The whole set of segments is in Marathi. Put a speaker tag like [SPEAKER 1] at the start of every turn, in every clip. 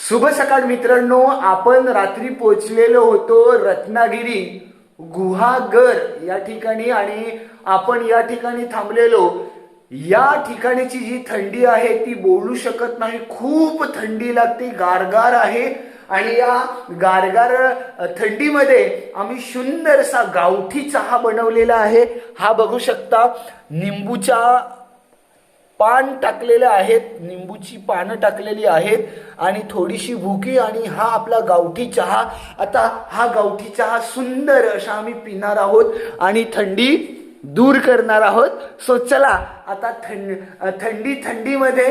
[SPEAKER 1] शुभ सकाळ मित्रांनो, आपण रात्री पोहोचलेलो होतो रत्नागिरी गुहागर या ठिकाणी आणि आपण या ठिकाणी थांबलेलो। या ठिकाणीची जी थंडी आहे ती बोलू शकत नाही, खूप थंडी लागते, गारगार आहे। आणि या गारगार थंडीमध्ये आम्ही सुंदरसा गावठी चहा बनवलेला आहे। हा बघू शकता, निंबूच्या पान टाकलेले आहेत, निंबूची पानं टाकलेली आहेत आणि थोडीशी भुकी आणि हा आपला गावठी चहा। आता हा गावठी चहा सुंदर असा आम्ही पिणार आहोत आणि थंडी दूर करणार आहोत। सो चला आता थंडीमध्ये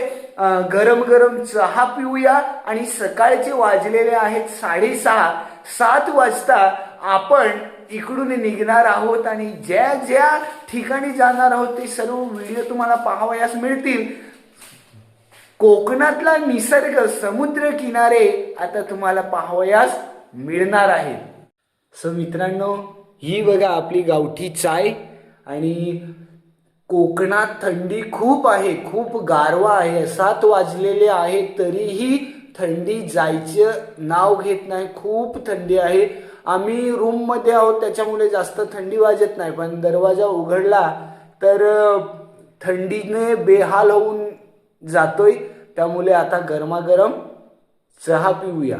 [SPEAKER 1] गरम गरम चहा पिऊया। आणि सकाळचे वाजलेले आहेत 6:30, 7 वाजता आपण इकडून निघणार आहोत आणि ज्या ज्या ठिकाणी जाणार आहोत ते सर्व व्हिडिओ तुम्हाला पाहावयास मिळतील। कोकणातला निसर्ग, समुद्र किनारे आता तुम्हाला पाहावयास मिळणार आहे। सो मित्रांनो, ही बघा आपली गावठी चाय। आणि कोकणात थंडी खूप आहे, खूप गारवा आहे। 7 वाजलेले आहेत तरीही थंडी जायचं नाव घेत नाही, खूप थंडी आहे। आम्ही रूम मध्ये आहोत त्याच्यामुळे जास्त थंडी वाजत नाही, पण दरवाजा उघडला तर थंडीने बेहाल होऊन जातोय। त्यामुळे आता गरमागरम चहा पिऊया।